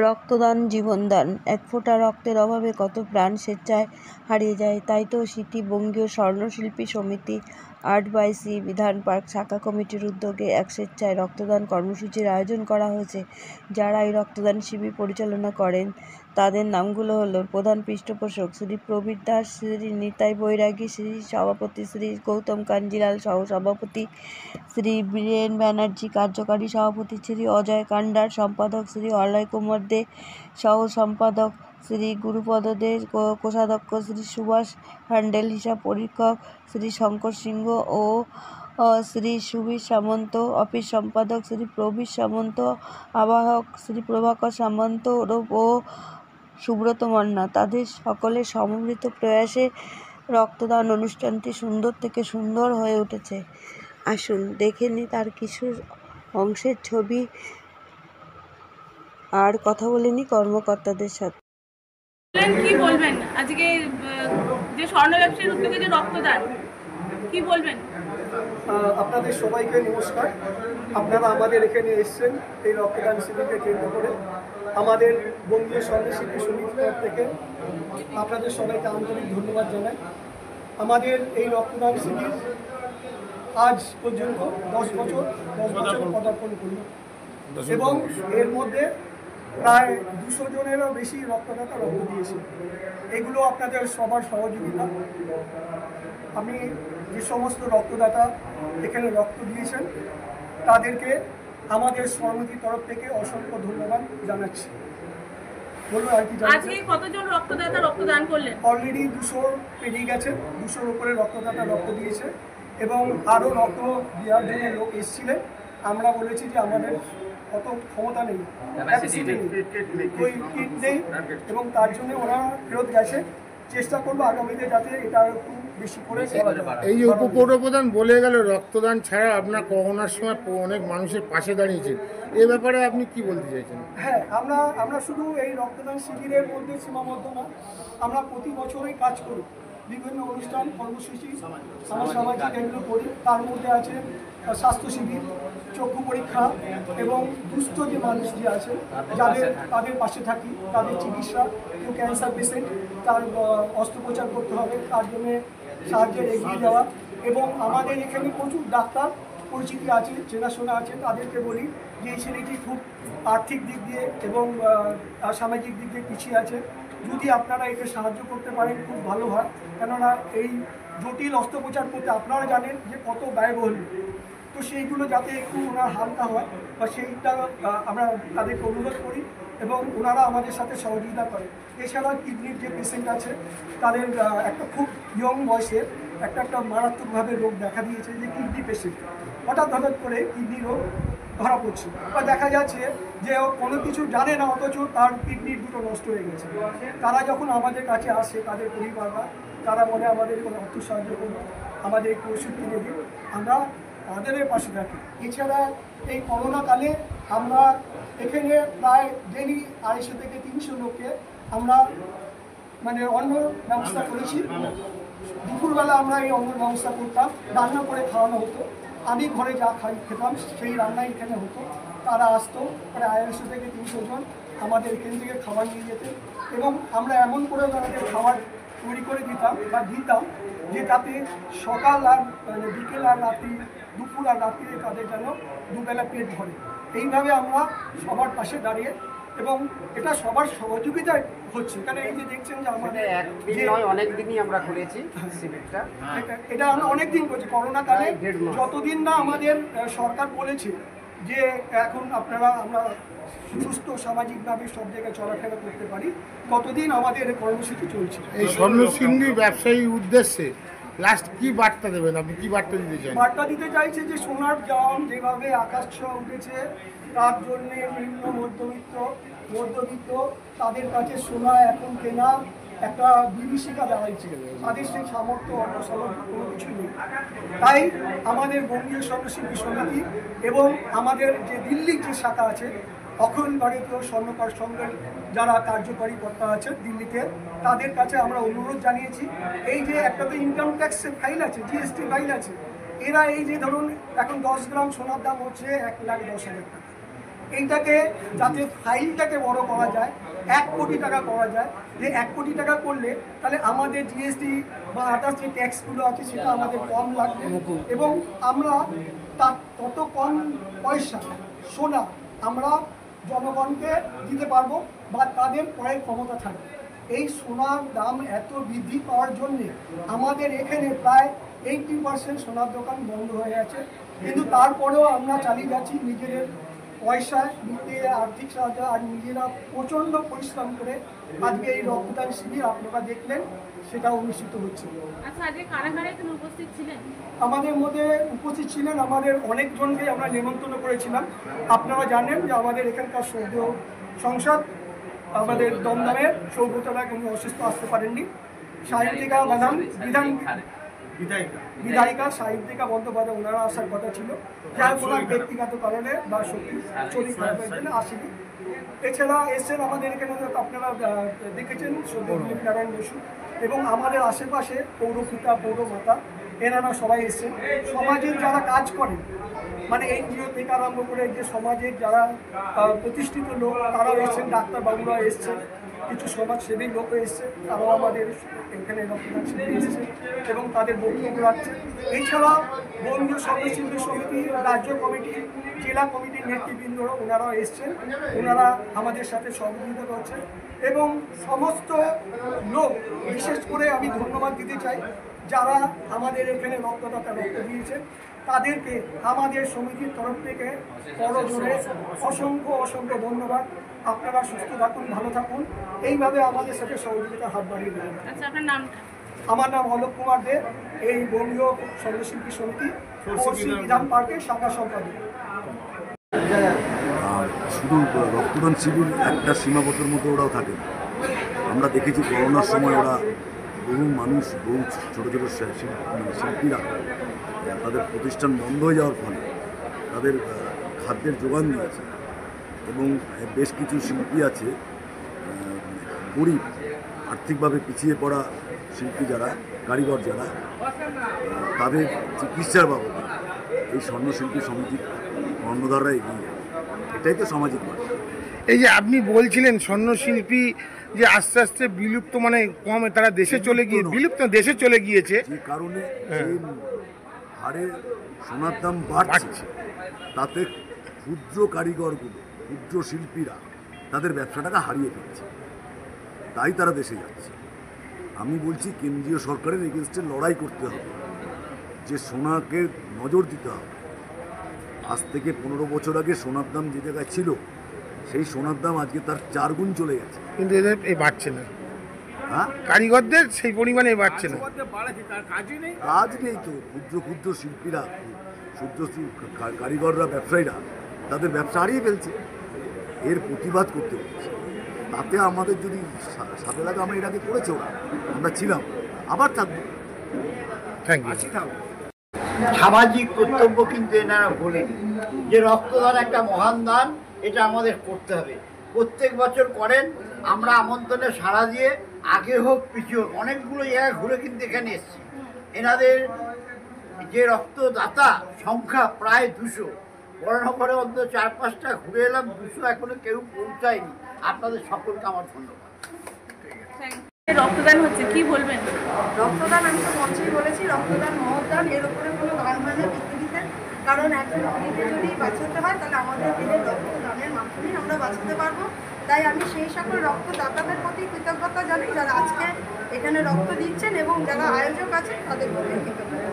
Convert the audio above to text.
রক্তদান জীবনদান। এক ফোঁটা রক্তের অভাবে কত প্রাণ স্বেচ্ছায় হারিয়ে যায়। তাই তো সিটি বঙ্গীয় স্বর্ণশিল্পী সমিতি 8/সি বিধান পার্ক শাখা কমিটির উদ্যোগে এক স্বেচ্ছায় রক্তদান কর্মসূচির আয়োজন করা হয়েছে। যারা এই রক্তদান শিবির পরিচালনা করেন তাদের নামগুলো হলো: প্রধান পৃষ্ঠপোষক শ্রী প্রবীর দাস, শ্রী নিতাই বৈরাগী, শ্রী সভাপতি শ্রী গৌতম কাঞ্জিলাল, সহ সভাপতি শ্রী বীরেন ব্যানার্জি, কার্যকারী সভাপতি শ্রী অজয় কান্ডার, সম্পাদক শ্রী অলয় কুমার দে, সহ সম্পাদক শ্রী গুরুপদ দে, কোষাধ্যক্ষ শ্রী সুভাষ হ্যান্ডেল, হিসাব পরীক্ষক শ্রী শঙ্কর সিংহ ও শ্রী সুবীর সামন্ত, অফিস সম্পাদক শ্রী প্রবীর সামন্ত, আবাহক শ্রী প্রভাকর সামন্ত ও সুব্রত মান্না। তাদের সকলের সমন্বিত প্রয়াসে রক্তদান অনুষ্ঠানটি সুন্দর থেকে সুন্দর হয়ে উঠেছে। আসুন দেখে নিই তার কিছু অংশের ছবি আর কথা বলে নিই কর্মকর্তাদের সাথে। কি বলবেন আজকে যে স্বর্ণ ব্যবসায়ীর উদ্যোগে যে রক্তদান, কি বলবেন? আপনাদের সবাইকে নমস্কার। আপনারা আমাদের এখানে এসেছেন এই রক্তদান শিবিরকে কেন্দ্র করে। আমাদের বঙ্গীয় স্বর্ণশিল্পী সমিতির থেকে আপনাদের সবাইকে আন্তরিক ধন্যবাদ জানাই। আমাদের এই রক্তদান শিবির আজ পর্যন্ত 10 বছর পদার্পণ করল এবং এর মধ্যে প্রায় 200 জনেরও বেশি রক্তদাতা রক্ত দিয়েছে। এগুলো আপনাদের সবার সহযোগিতা। আমি যে সমস্ত রক্তদাতা এখানে রক্ত দিয়েছেন তাদেরকে আমাদের সমিতির তরফ থেকে অসংখ্য ধন্যবাদ জানাচ্ছি। বলুন আর কি আজকে কতজন রক্তদাতা রক্তদান করলেন? অলরেডি 200 পেরিয়ে গেছে, 200-র উপরে রক্তদাতা রক্ত দিয়েছে এবং আরও রক্ত দেওয়ার জন্য লোক এসেছিলেন। আমরা বলেছি যে আমাদের অত ক্ষমতা নেই, ওই কিট নেই এবং তার জন্য ওরা ফেরত গেছে। চেষ্টা করবো আগামীতে যাতে এটা একটু বেশি করে। এই যে উপপ্রধান বলে গেল রক্তদান ছাড়া আপনার করোনার সময় অনেক মানুষের পাশে দাঁড়িয়েছেন, এ ব্যাপারে আপনি কি বলতে চাইছেন? হ্যাঁ, আমরা শুধু এই রক্তদান শিবিরের মধ্যে সীমাবদ্ধ না, আমরা প্রতি বছরই কাজ করি। বিভিন্ন অনুষ্ঠান কর্মসূচি সামাজিক এগুলো করি। তার মধ্যে আছে স্বাস্থ্য শিবির, চক্ষু পরীক্ষা এবং দুস্থ যে মানুষ যে আছে তাদের পাশে থাকি, তাদের চিকিৎসা। কেউ ক্যান্সার পেশেন্ট, তার অস্ত্রোপচার করতে হবে, তার জন্য সাহায্যের এগিয়ে যাওয়া। এবং আমাদের এখানে প্রচুর ডাক্তার পরিচিতি আছে, চেনাশোনা আছে। তাদেরকে বলি যে এই ছেলেটি খুব আর্থিক দিক দিয়ে এবং সামাজিক দিক দিয়ে পিছিয়ে আছে, যদি আপনারা একে সাহায্য করতে পারেন খুব ভালো হয়। কেননা এই জটিল অস্ত্রোপচার করতে আপনারা জানেন যে কত ব্যয়বহুল, তো সেইগুলো যাতে একটু ওনার হালকা হয় বা সেইটা আমরা তাদেরকে অনুরোধ করি এবং ওনারা আমাদের সাথে সহযোগিতা করে। এছাড়া কিডনির যে পেশেন্ট আছে তাদের একটা খুব ইয়ং বয়সের একটা মারাত্মকভাবে রোগ দেখা দিয়েছে, যে কিডনি পেশেন্ট হঠাৎ করে কিডনি রোগ ধরা পড়ছে বা দেখা যাচ্ছে যে কোনো কিছু জানে না অথচ তার কিডনি দুটো নষ্ট হয়ে গেছে। তারা যখন আমাদের কাছে আসে, তাদের পরিবাররা, তারা বলে আমাদের কোনো অর্থ সাহায্য করুন, আমাদের একটু ওষুধ কিনে দিন, আমরা তাদের পাশে থাকি। এছাড়া এই করোনাকালে আমরা এখানে প্রায় ডেলি 250 থেকে 300 লোককে আমরা অন্ন ব্যবস্থা করেছি। দুপুরবেলা আমরা এই অন্ন ব্যবস্থা করতাম, রান্না করে খাওয়ানো হতো। আমি ঘরে যা খেতাম সেই রান্নাই এখানে হতো। তারা আসতো, প্রায় 250 থেকে 300 জন আমাদের এখান থেকে খাবার নিয়ে যেতেন এবং আমরা এমন করে তাদের খাবার তৈরি করে দিতাম যে তাতে সকাল আর বিকেল আর রাত্রি, দুপুর আর রাত্রিরে তাদের যেন দুবেলা পেট ভরে। এইভাবে আমরা সবার পাশে দাঁড়িয়ে এবং এটা সবার সহযোগিতায় হচ্ছে। কারণ এই যে দেখছেন যে আমাদের অনেকদিনই আমরা করেছি শিবিরটা, এটা আমরা অনেকদিন করছি। করোনাকালে যতদিন না আমাদের সরকার বলেছে যে এখন আমরা সুস্থ সামাজিকভাবে সব জায়গায় চলাফেরা করতে পারি, ততদিন আমাদের কর্মসূচি চলছে। এই স্বর্ণশিল্পী ব্যবসায়ী উদ্দেশ্যে লাস্ট কি বার্তা দেবেন আপনি? কি বার্তা দিতে চান? বার্তা দিতে চাইছে যে সোনার দাম যেভাবে আকাশ ছোঁয়া উঠেছে, তার জন্যে নিম্ন মধ্যবিত্ত তাদের কাছে সোনা এখন কেনা একটা বিভীষিকা দাঁড়াইছে। তাদের সেই সামর্থ্য অর্থ সামর্থ্য কোনো কিছু নেই। তাই আমাদের বঙ্গীয় স্বর্ণশিল্পী সমিতি এবং আমাদের যে দিল্লির যে শাখা আছে, অখিল ভারতীয় স্বর্ণকার সংঘের যারা কার্যকরী কর্তা আছে দিল্লিতে, তাদের কাছে আমরা অনুরোধ জানিয়েছি, এই যে একটা তো ইনকাম ট্যাক্সের ফাইল আছে, জিএসটি ফাইল আছে, এরা এই যে ধরুন এখন 10 গ্রাম সোনার দাম হচ্ছে 1,10,000 টাকা, এইটাকে যাতে ফাইলটাকে বড় করা যায়, 1 কোটি টাকা করা যায়, যে 1 কোটি টাকা করলে তাহলে আমাদের জিএসটি বা আদার্স যে ট্যাক্সগুলো আছে সেটা আমাদের কম লাগবে এবং আমরা তার তত কম পয়সা সোনা আমরা জনগণকে দিতে পারবো বা তাদের ক্রয়ের ক্ষমতা থাকবে। এই সোনার দাম এত বৃদ্ধি পাওয়ার জন্যে আমাদের এখানে প্রায় 80% সোনার দোকান বন্ধ হয়ে আছে, কিন্তু তারপরেও আমরা চালিয়ে যাচ্ছি নিজেদের পয়সা নিতে, আর্থিক সাহায্য আর নিজেরা প্রচণ্ড পরিশ্রম করে আজকে এই রক্তদান শিবির আপনারা দেখলেন সেটা অনুষ্ঠিত হচ্ছে। আচ্ছা, আজকে কারা কারা এখানে উপস্থিত ছিলেন? আমাদের মধ্যে উপস্থিত ছিলেন আমাদের অনেকজনকে আমরা নিমন্ত্রণ করেছিলাম। আপনারা জানেন যে আমাদের এখানকার সৌর সংসদ আমাদের দমদমের সৌগতলায় কোনো অসুস্থ আসতে পারেননি। সাহিত্যিকা ম্যাডাম বিধায়িকা সাহিত্যিকা বন্দ্যোপাধ্যায় ওনারা আসার কথা ছিল, যার কোনো ব্যক্তিগত কারণে বা শরীর খারাপের জন্য আসেনি। এছাড়া এসছেন আমাদের এখানে আপনারা দেখেছেন দিলীপ নারায়ণ বসু এবং আমাদের আশেপাশে পৌরপিতা পৌরমাতা এনারা সবাই এসছেন। সমাজের যারা কাজ করেন মানে এনজিও থেকে আরম্ভ করে যে সমাজের যারা প্রতিষ্ঠিত লোক তারাও এসছেন, ডাক্তারবাবুরা এসছেন, কিছু সমাজসেবী লোকও এসছে, তারাও আমাদের এখানে রক্তদান শিবিরে এসছে এবং তাদের বক্তব্য রাখছে। এছাড়া বঙ্গীয় সর্বশিল্পী সমিতি, রাজ্য কমিটি, জেলা কমিটির নেতৃবৃন্দরা ওনারাও এসছেন, ওনারা আমাদের সাথে সহযোগিতা করছেন এবং সমস্ত লোক, বিশেষ করে আমি ধন্যবাদ দিতে চাই যারা আমাদের এখানে রক্তদাতা রক্ত দিয়েছেন তাদেরকে আমাদের সমিতির তরফ থেকে করজোড়ে অসংখ্য ধন্যবাদ। আপনারা সুস্থ থাকুন, ভালো থাকুন, এইভাবে আমাদের সাথে সহযোগিতার হাত বাড়িয়ে দেবেন। আচ্ছা, আপনার নামটা? আমার নাম অলোক কুমার দে, এই বঙ্গীয় সর্বশিল্পী সমিতি বিধান পার্কের শাখা সম্পাদক। আর শুধু রক্তদান শিবির একটা সীমাবদ্ধের মধ্যে ওরাও থাকে। আমরা দেখেছি করোনার সময় ওরা বহু মানুষ, বহু ছোটো ছোটো শিল্পীরা তাদের প্রতিষ্ঠান বন্ধ হয়ে যাওয়ার ফলে তাদের খাদ্যের যোগান দিয়েছে এবং বেশ কিছু শিল্পী আছে গরিব, আর্থিকভাবে পিছিয়ে পড়া শিল্পী যারা, কারিগর যারা, তাদের চিকিৎসার বাবদে এই স্বর্ণশিল্পী সমিতির কর্ণধাররা এগিয়ে যায়। এটাই তো সামাজিক বার্তা। এই যে আপনি বলছিলেন স্বর্ণশিল্পী যে আস্তে আস্তে বিলুপ্ত, মানে কম, তারা দেশে চলে গিয়ে বিলুপ্ত দেশে চলে গিয়েছে, যে কারণে যে হারে সোনার দাম বাড়ছে তাতে ক্ষুদ্র কারিগরগুলো, ক্ষুদ্র শিল্পীরা তাদের ব্যবসাটাকে হারিয়ে ফেলছে, তাই তারা দেশে যাচ্ছে। আমি বলছি কেন্দ্রীয় সরকারের এগেনস্টে লড়াই করতে হবে, যে সোনাকে নজর দিতে হবে। আজ থেকে 15 বছর আগে সোনার দাম যে জায়গায় ছিল সেই সোনার দাম আজকে তার 4 গুণ চলে গেছে, কিন্তু এদের বাড়ছে না। হ্যাঁ, কারিগরদের সেই পরিমাণে বাড়ছে না, কাজ নেই তো। ক্ষুদ্র ক্ষুদ্র শিল্পীরা, ক্ষুদ্র কারিগররা, ব্যবসায়ীরা তাদের ব্যবসা হারিয়ে ফেলছে। এর প্রতিবাদ করতে হচ্ছে। তাতে আমাদের যদি সাথে লাগে, আমরা এর আগে করেছে, ওরা আমরা ছিলাম, আবার থাকবো। Thank you. সামাজিক কর্তব্য কিন্তু এনারা বলেনি যে রক্তদান একটা মহান দান, এটা আমাদের করতে হবে। প্রত্যেক বছর করেন, আমরা আমন্ত্রণে সাড়া দিয়ে আগে হোক পিছিয়ে হোক অনেকগুলো জায়গায় ঘুরে কিন্তু এখানে এসেছি। এনাদের যে রক্তদাতা সংখ্যা প্রায় 200, বড়নগরে অন্তত 4-5টা ঘুরে এলাম, 200 এখনো কেউ পৌঁছায়নি। আপনাদের সকলকে আমার ধন্যবাদ। রক্তদান হচ্ছে, কি বলবেন? রক্তদান আমি তো মঞ্চেই বলেছি, রক্তদান মহদান, এর উপরে কোনো গান হয় না পৃথিবীতে। কারণ একজন রোগীকে যদি বাঁচাতে হয় তাহলে আমাদের দেহের রক্তদানের মাধ্যমেই আমরা বাঁচাতে পারবো। তাই আমি সেই সকল রক্তদাতাদের প্রতি কৃতজ্ঞতা জানাই যারা আজকে এখানে রক্ত দিচ্ছেন এবং যারা আয়োজক আছেন তাদের প্রতি কৃতজ্ঞতা।